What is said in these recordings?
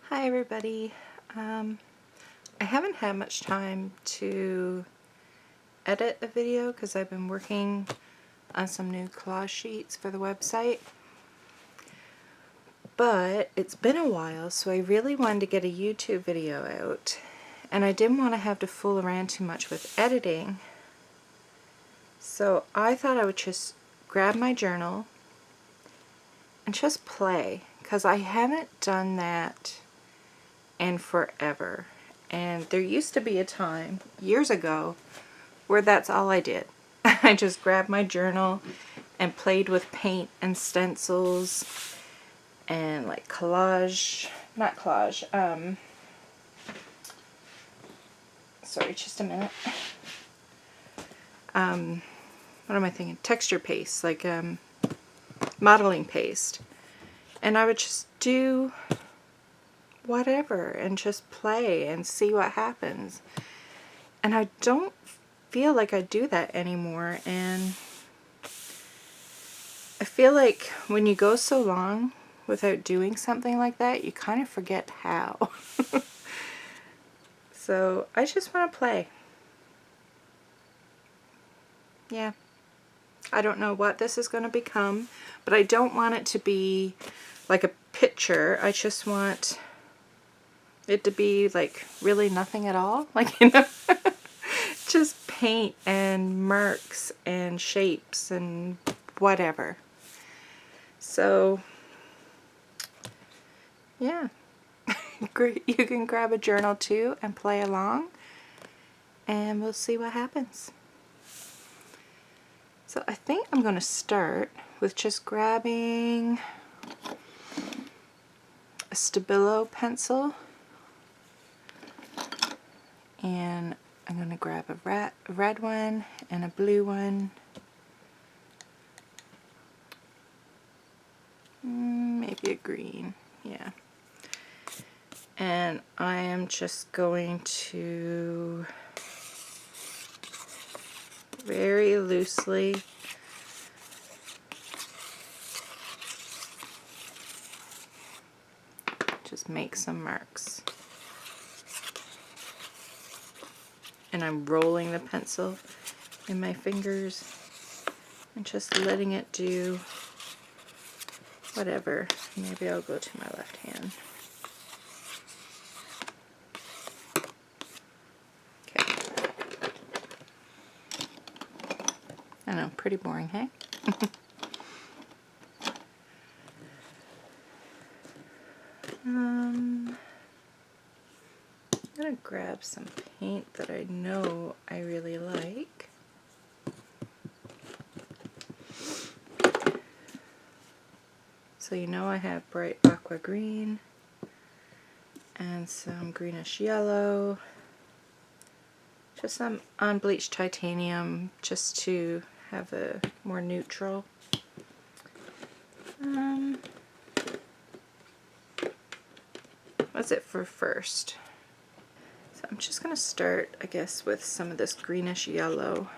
Hi everybody. I haven't had much time to edit a video because I've been working on some new collage sheets for the website. But it's been a while, so I really wanted to get a YouTube video out. And I didn't want to have to fool around too much with editing. So I thought I would just grab my journal and just play, because I haven't done that in forever. And there used to be a time, years ago, where that's all I did. I just grabbed my journal and played with paint and stencils and like not collage, sorry, just a minute. What am I thinking? Texture paste, like modeling paste. And I would just do whatever and just play and see what happens. And I don't feel like I do that anymore, and I feel like when you go so long without doing something like that, you kind of forget how. So I just want to play. Yeah. I don't know what this is going to become, but I don't want it to be like a picture. I just want it to be like really nothing at all, like, you know, just paint and marks and shapes and whatever. So yeah, you can grab a journal too and play along, and we'll see what happens. So I think I'm going to start with just grabbing a Stabilo pencil, and I'm going to grab a red one and a blue one, maybe a green, yeah. And I am just going to very loosely just make some marks. And I'm rolling the pencil in my fingers and just letting it do whatever. Maybe I'll go to my left hand. Okay. I know, pretty boring, hey? I'm gonna grab some paint that I know I really like. So you know I have bright aqua green and some greenish yellow, just some unbleached titanium just to have a more neutral. What's it for first? So I'm just going to start, I guess, with some of this greenish yellow.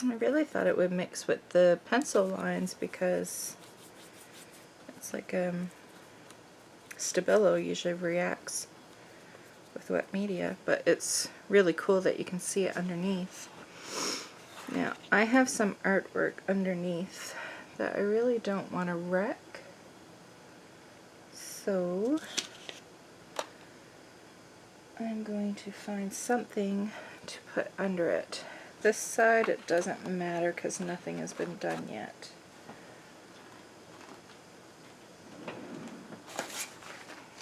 I really thought it would mix with the pencil lines because it's like Stabilo usually reacts with wet media, but it's really cool that you can see it underneath. Now, I have some artwork underneath that I really don't want to wreck, so I'm going to find something to put under it. This side, it doesn't matter because nothing has been done yet.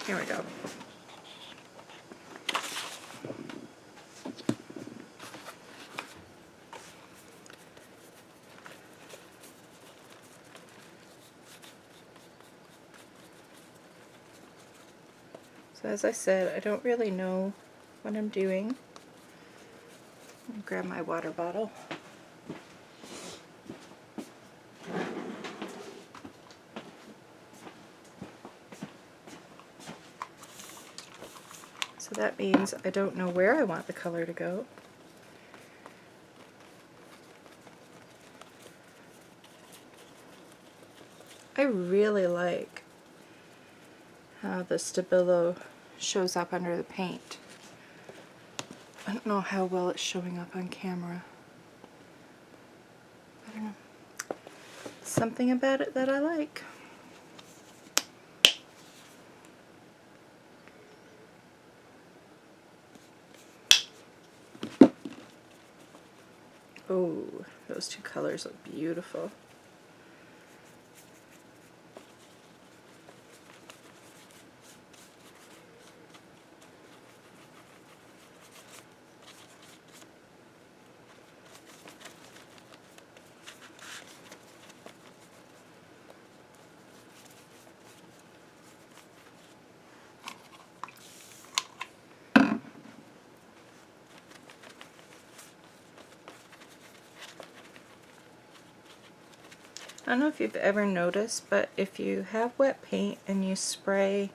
Here we go. So as I said, I don't really know what I'm doing. I'll grab my water bottle. So that means I don't know where I want the color to go. I really like how the Stabilo shows up under the paint. I don't know how well it's showing up on camera. I don't know. Something about it that I like. Oh, those two colors look beautiful. I don't know if you've ever noticed, but if you have wet paint and you spray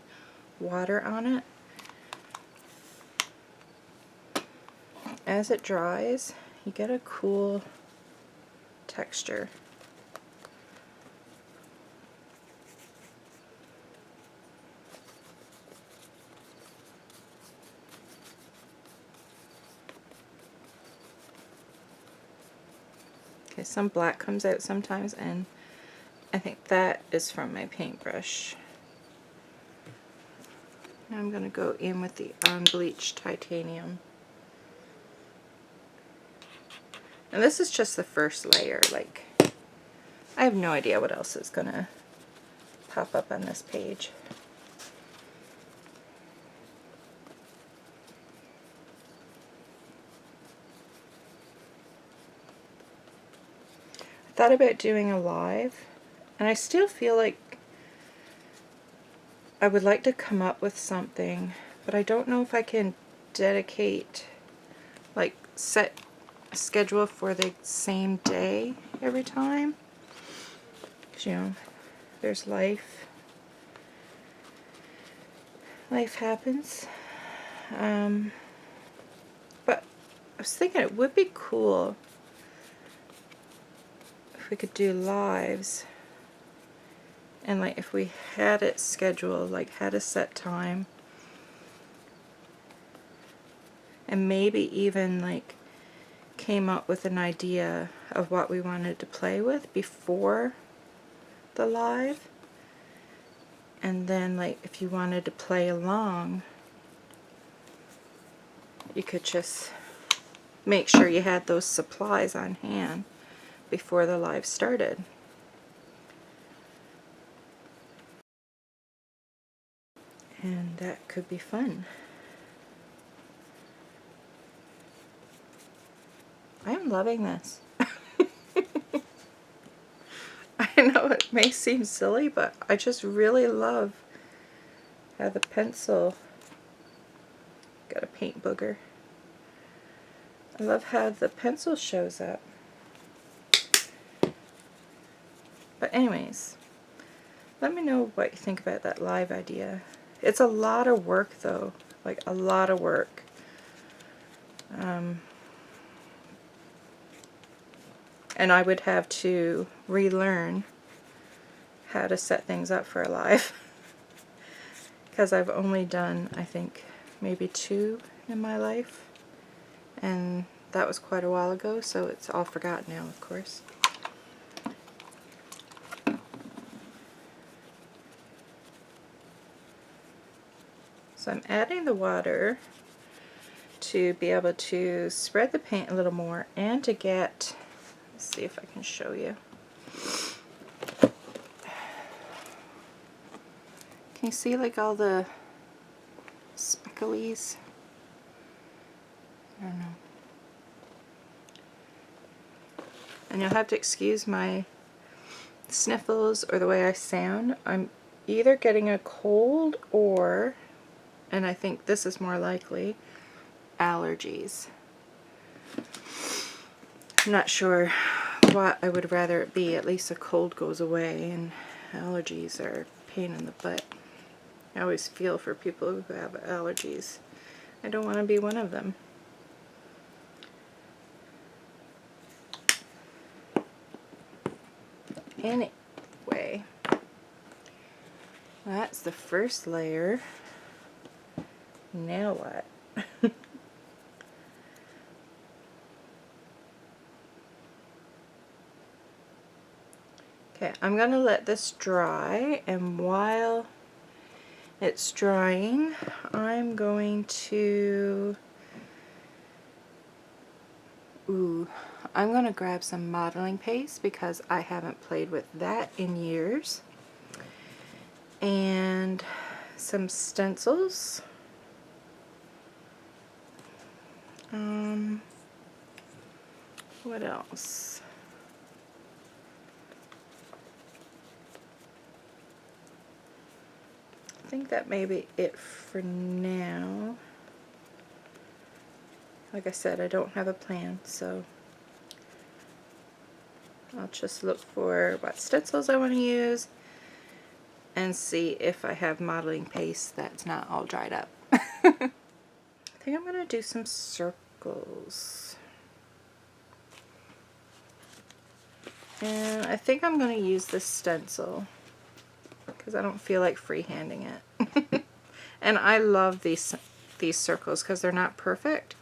water on it, as it dries, you get a cool texture. Okay, some black comes out sometimes, and I think that is from my paintbrush. Now I'm going to go in with the Unbleached Titanium. And this is just the first layer. Like, I have no idea what else is going to pop up on this page. I thought about doing a live, and I still feel like I would like to come up with something, but I don't know if I can dedicate, like, set a schedule for the same day every time. 'Cause, you know, there's life. Life happens. But I was thinking it would be cool if we could do lives. And like if we had it scheduled, like had a set time, and maybe even like came up with an idea of what we wanted to play with before the live, and then like if you wanted to play along, you could just make sure you had those supplies on hand before the live started. And that could be fun. I am loving this. I know it may seem silly, but I just really love how the pencil got a paint booger. I love how the pencil shows up. But anyways, let me know what you think about that live idea. It's a lot of work though, like a lot of work. And I would have to relearn how to set things up for a live. Because I've only done, I think, maybe 2 in my life. And that was quite a while ago, so it's all forgotten now, of course. So I'm adding the water to be able to spread the paint a little more and to get, let's see if I can show you. Can you see like all the specklies? I don't know. And you'll have to excuse my sniffles or the way I sound. I'm either getting a cold or, and I think this is more likely, allergies. I'm not sure what I would rather it be. At least a cold goes away, and allergies are a pain in the butt. I always feel for people who have allergies. I don't want to be one of them. Anyway, That's the first layer. Now what? Okay, I'm gonna let this dry, and while it's drying, I'm going to I'm gonna grab some modeling paste because I haven't played with that in years, and some stencils. What else? I think that may be it for now. Like I said, I don't have a plan, so I'll just look for what stencils I want to use and see if I have modeling paste that's not all dried up. I think I'm going to do some circles. And I think I'm going to use this stencil because I don't feel like freehanding it. And I love these circles because they're not perfect.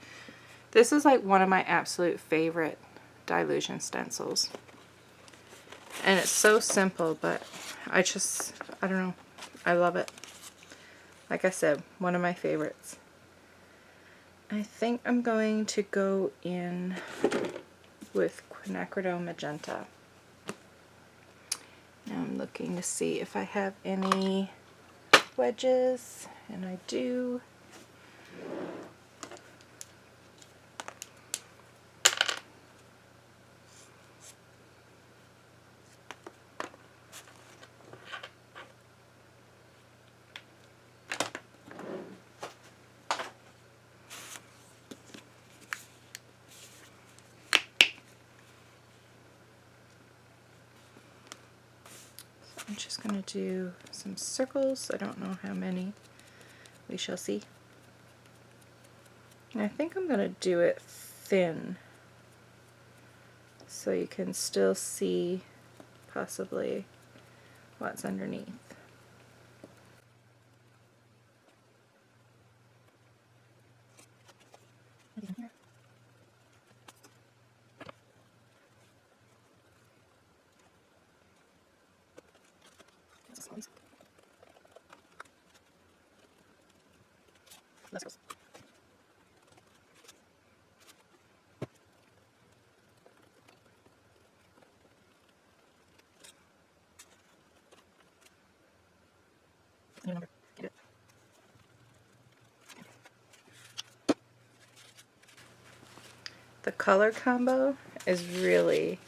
This is like one of my absolute favorite Dylusion stencils. And it's so simple, but I don't know, I love it. Like I said, one of my favorites. I think I'm going to go in with Quinacridone Magenta. Now I'm looking to see if I have any wedges, and I do. I'm just going to do some circles. I don't know how many. We shall see. And I think I'm going to do it thin so you can still see possibly what's underneath. The color combo is really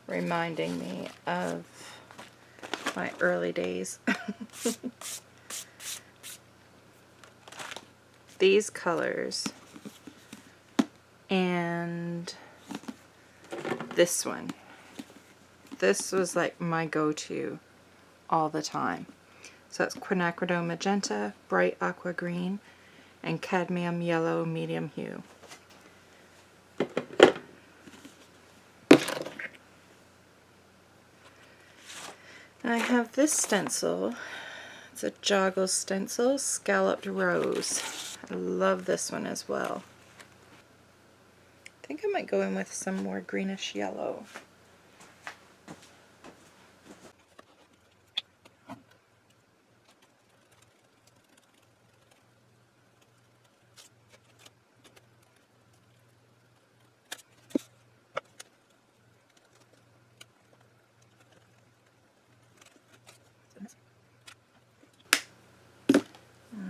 reminding me of my early days. These colors and this one. This was like my go-to all the time. So that's Quinacridone Magenta, Bright Aqua Green, and Cadmium Yellow Medium Hue. And I have this stencil. It's a Joggles stencil, Scalloped Rose. I love this one as well. I think I might go in with some more greenish yellow.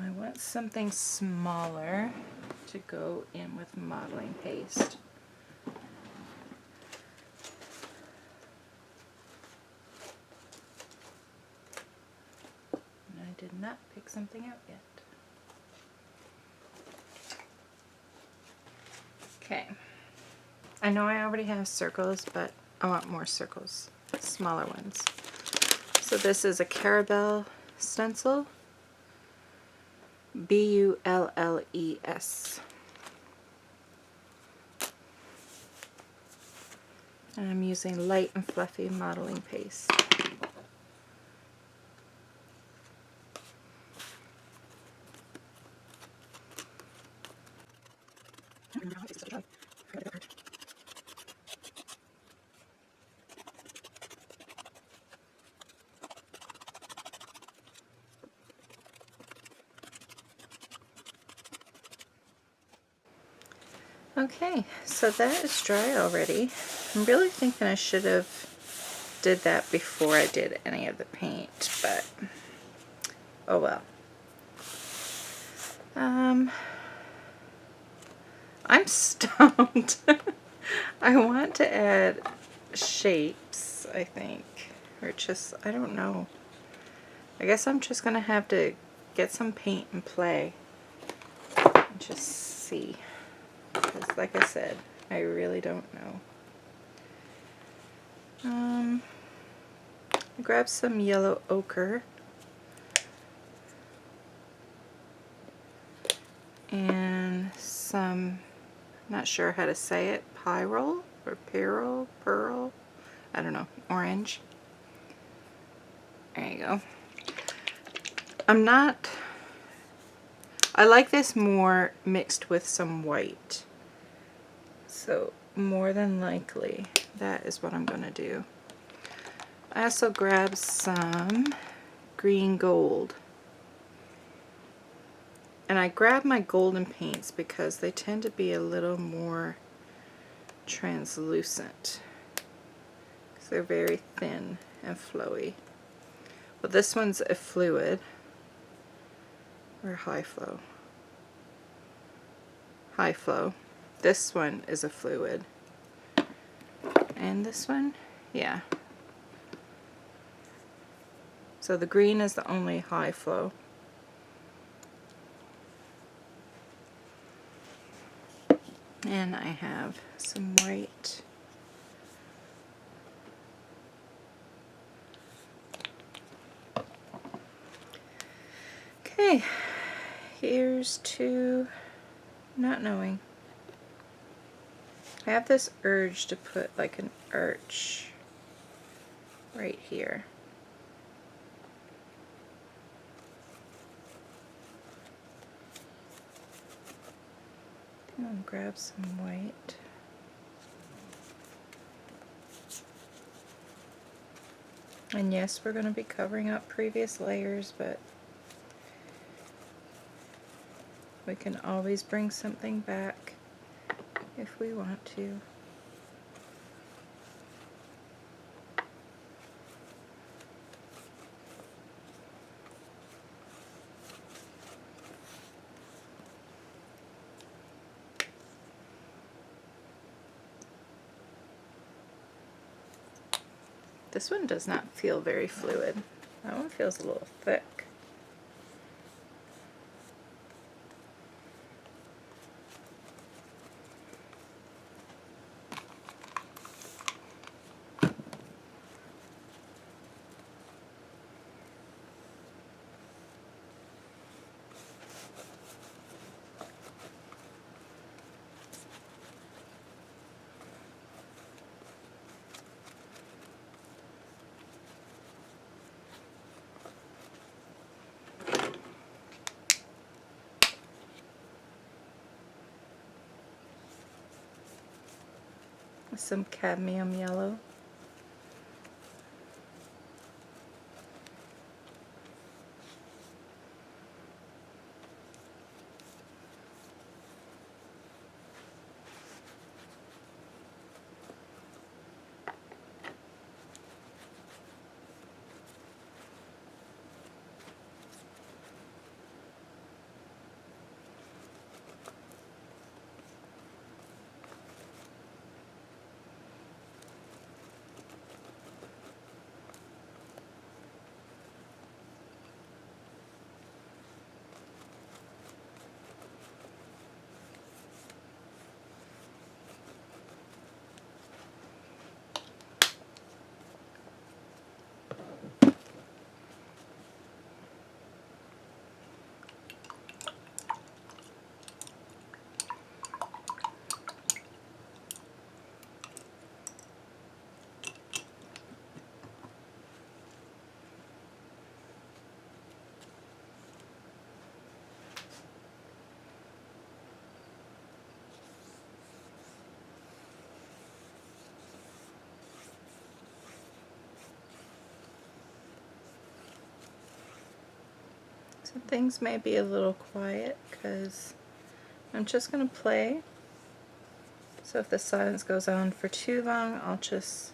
I want something smaller to go in with modeling paste. And I did not pick something out yet. Okay. I know I already have circles, but I want more circles, smaller ones. So this is a Carabelle stencil, B-U-L-L-E-S. And I'm using light and fluffy modeling paste. Okay, so that is dry already. I'm really thinking I should have did that before I did any of the paint, but oh well. I'm stumped. I want to add shapes, I think, or just, I don't know. I guess I'm just gonna have to get some paint and play and just see, because like I said, I really don't know. Grab some yellow ochre and some, not sure how to say it, Pyrrole or Pyrrole, I don't know, orange. There you go. I like this more mixed with some white. So more than likely that is what I'm going to do. I also grabbed some green gold. And I grab my golden paints because they tend to be a little more translucent. Because they're very thin and flowy. Well, this one's a fluid. Or high flow. High flow. This one is a fluid. And this one, yeah. So the green is the only high flow. And I have some white. Okay, here's to not knowing. I have this urge to put like an arch right here. I'll grab some white. And yes, we're going to be covering up previous layers, but we can always bring something back if we want to. This one does not feel very fluid. That one feels a little thick. Some cadmium yellow. So things may be a little quiet because I'm just going to play So if the silence goes on for too long, I'll just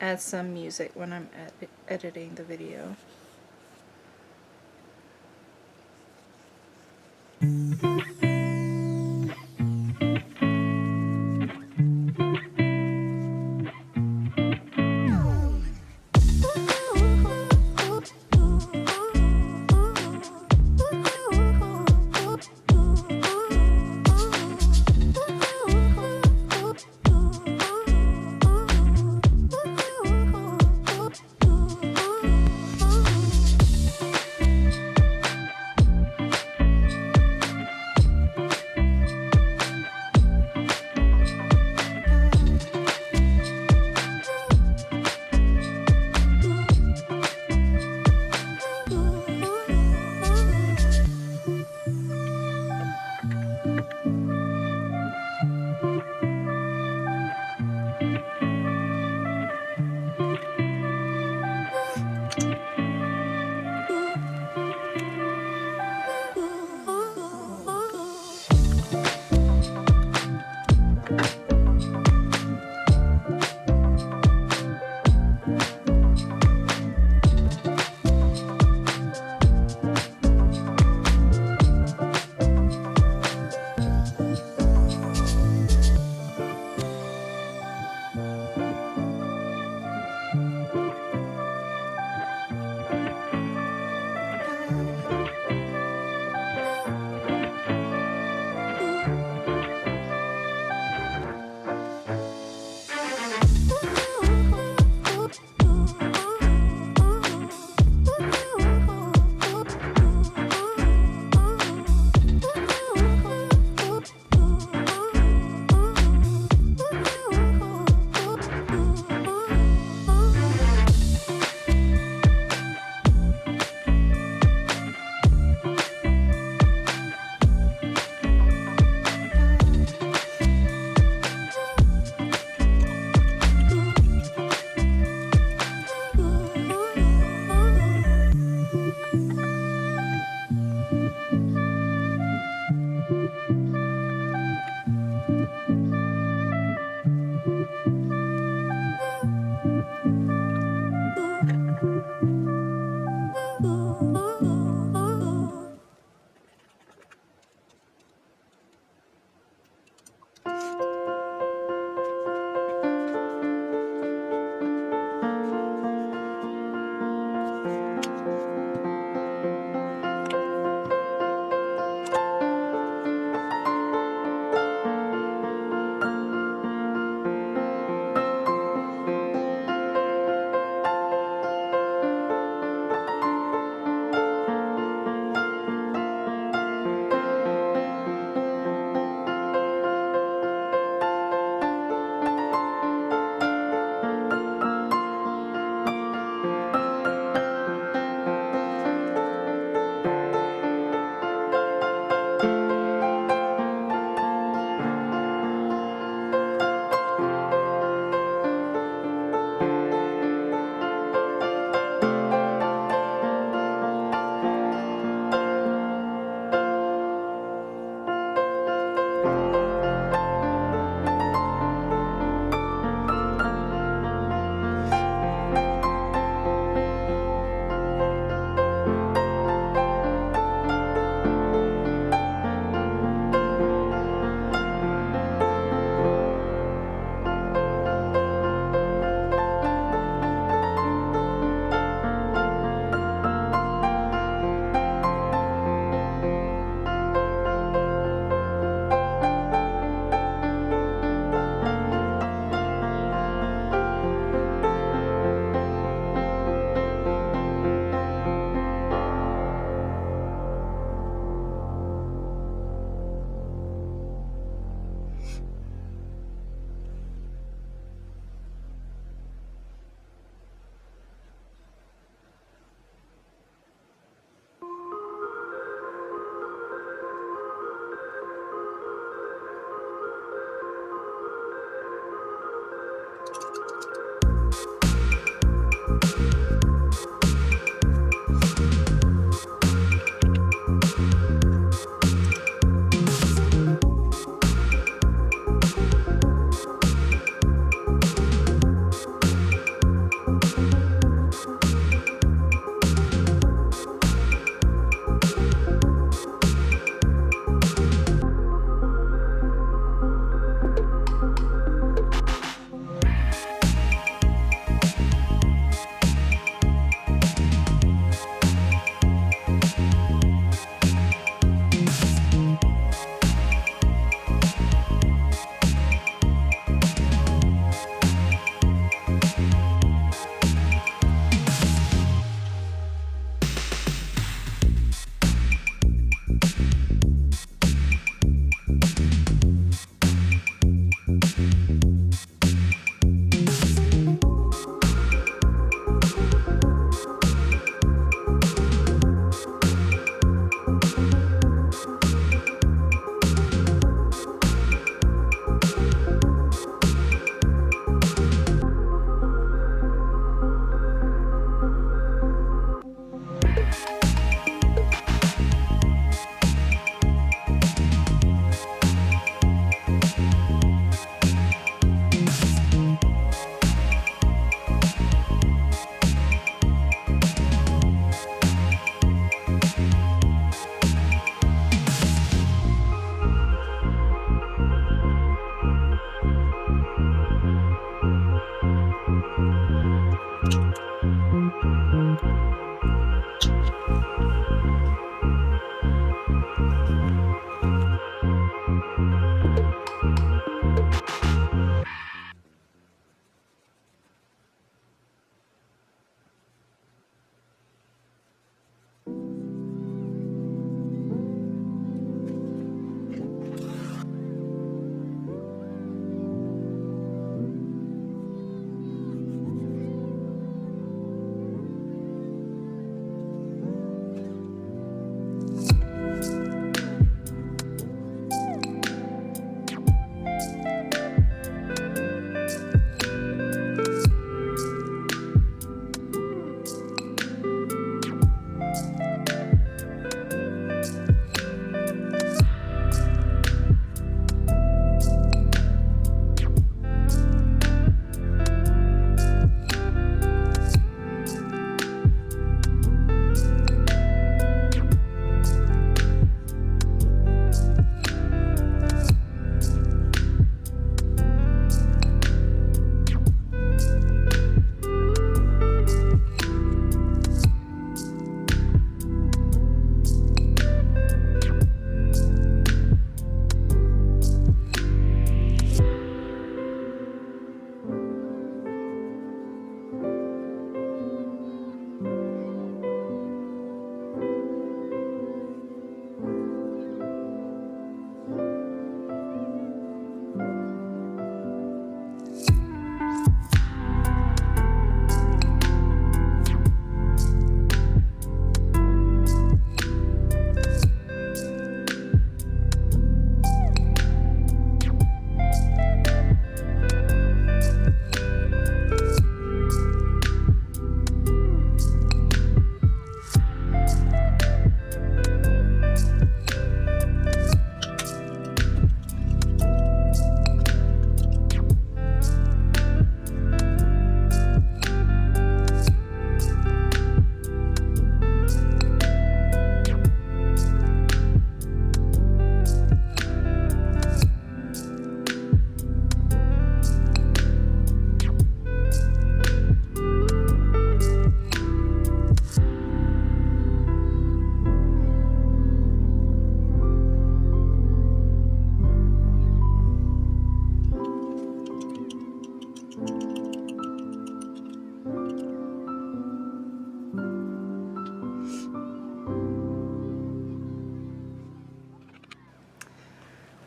add some music when I'm editing the video.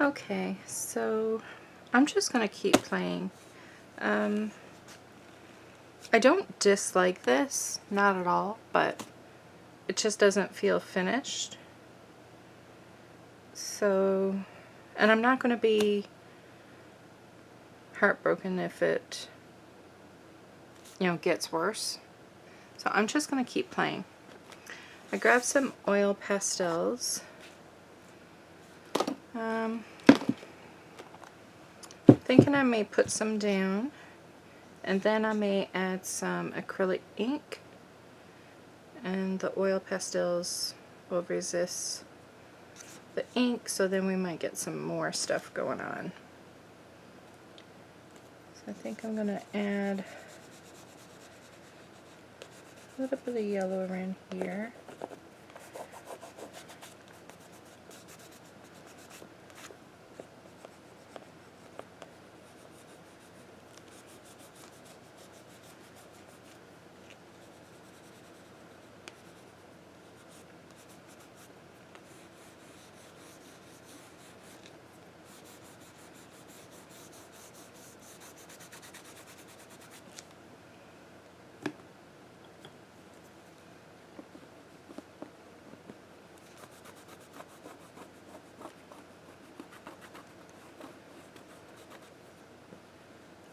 Okay, so I'm just going to keep playing. I don't dislike this, not at all, but it just doesn't feel finished. So, and I'm not going to be heartbroken if it, gets worse. So I'm just going to keep playing. I grabbed some oil pastels. Thinking I may put some down, and then I may add some acrylic ink, and the oil pastels will resist the ink, so then we might get some more stuff going on. So I think I'm going to add a little bit of yellow around here.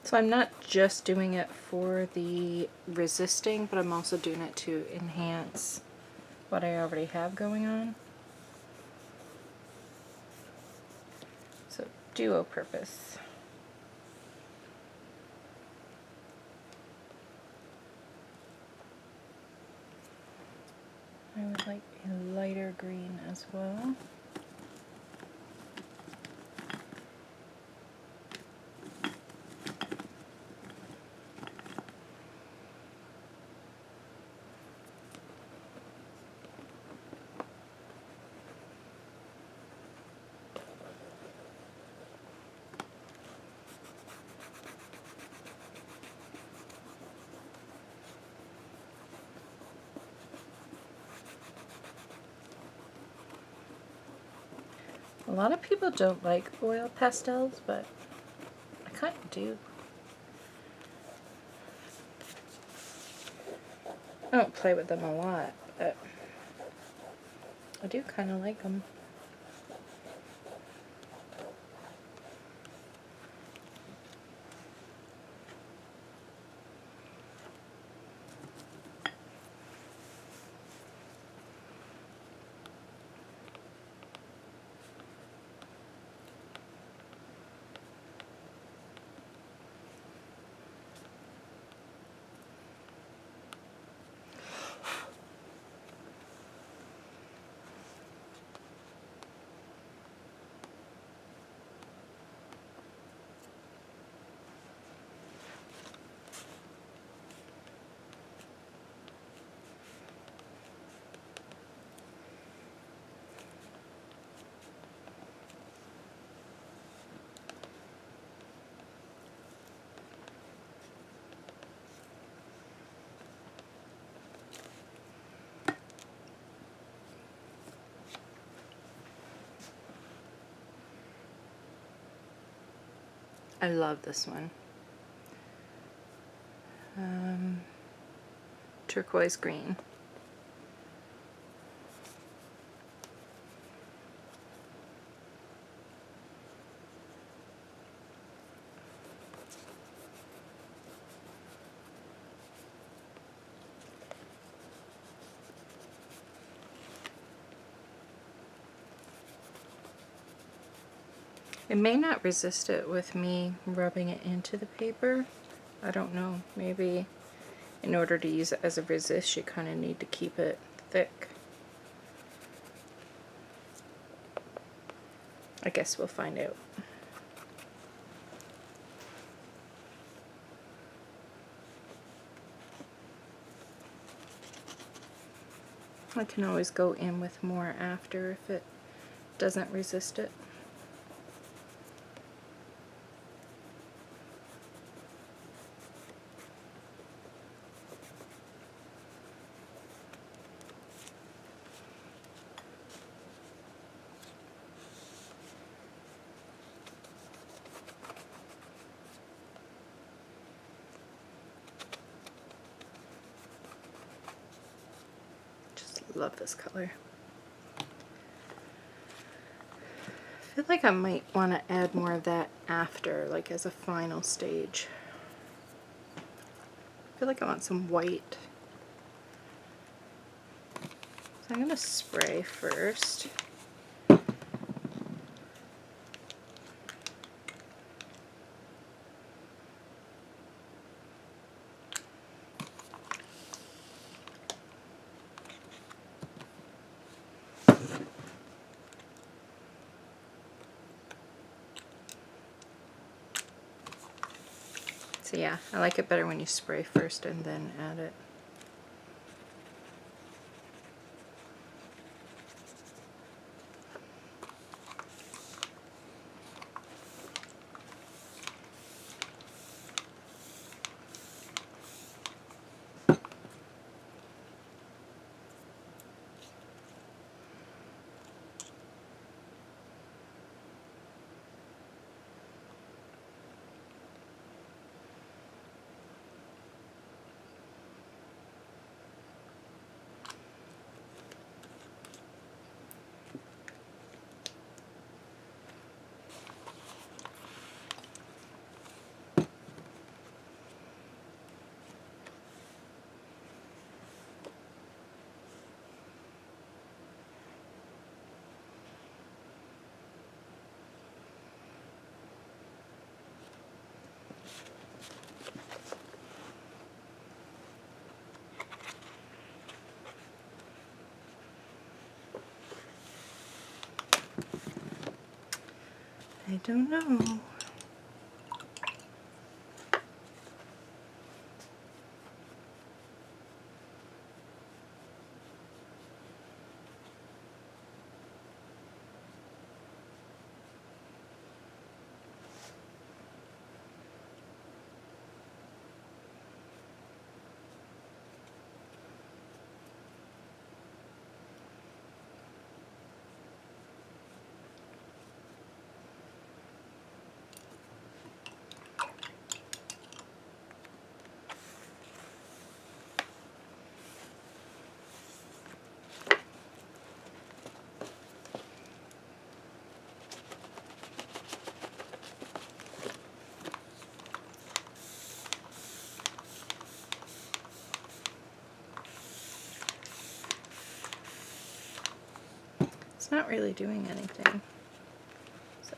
So I'm not just doing it for the resisting, but I'm also doing it to enhance what I already have going on. So duo purpose. I would like a lighter green as well. A lot of people don't like oil pastels, but I kind of do. I don't play with them a lot, but I do kind of like them. I love this one. Turquoise green. It may not resist it with me rubbing it into the paper. I don't know. Maybe in order to use it as a resist, you kind of need to keep it thick. I guess we'll find out. I can always go in with more after if it doesn't resist it. Love this color. I feel like I might want to add more of that after, like as a final stage. I feel like I want some white. So I'm going to spray first. So yeah, I like it better when you spray first and then add it. I don't know. It's not really doing anything. So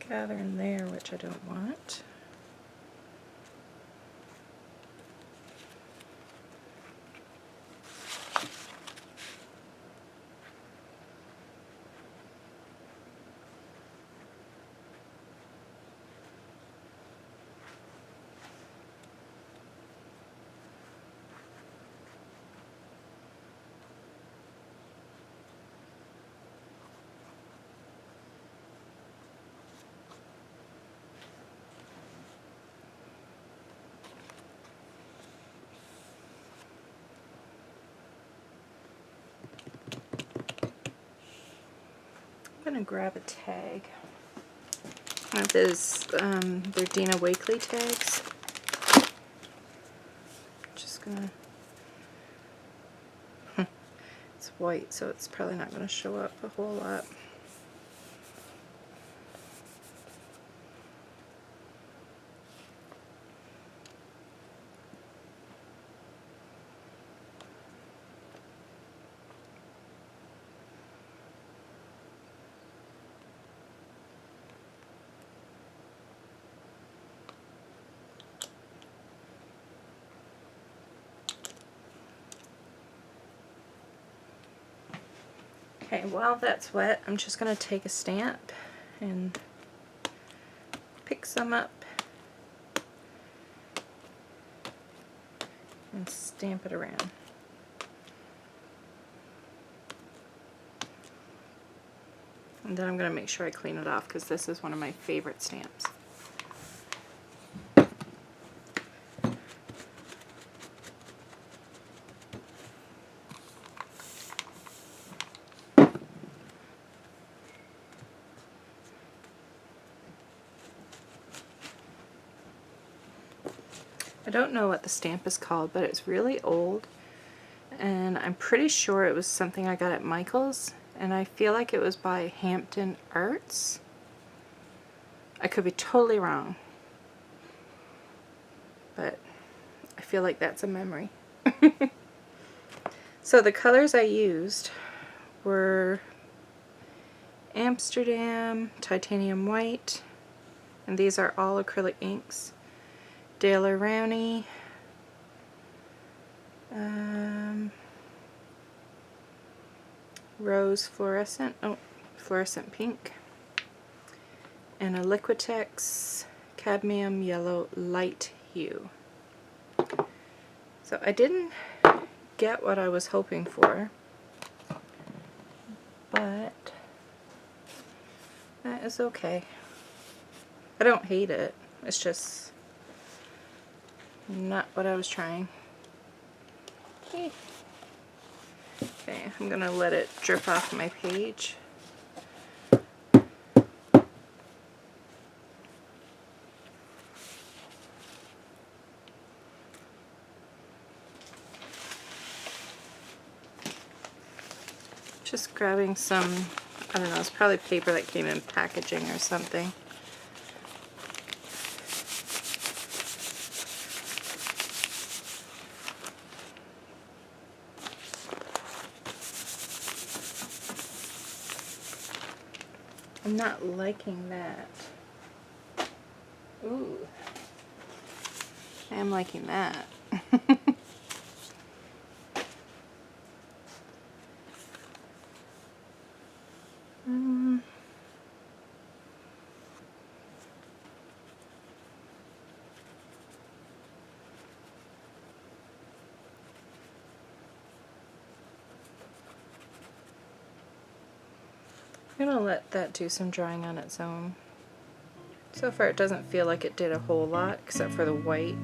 gather in there, which I don't want. I'm going to grab a tag. I have these, they're Dina Wakley tags. Just going to, it's white, so it's probably not going to show up a whole lot. Okay, while that's wet, I'm just going to take a stamp and pick some up and stamp it around. And then I'm going to make sure I clean it off because this is one of my favorite stamps. I don't know what the stamp is called, but it's really old, and I'm pretty sure it was something I got at Michael's, and I feel like it was by Hampton Arts. I could be totally wrong, but I feel like that's a memory. So the colors I used were Amsterdam, Titanium White, and these are all acrylic inks. Rowney, Rose Fluorescent, Fluorescent Pink, and a Liquitex Cadmium Yellow Light Hue. So I didn't get what I was hoping for, but that is okay. I don't hate it, it's just not what I was trying. Okay, I'm gonna let it drip off my page. Just grabbing some, I don't know, it's probably paper that came in packaging or something. I'm not liking that. Ooh. I am liking that. I'm gonna let that do some drying on its own. So far it doesn't feel like it did a whole lot except for the white.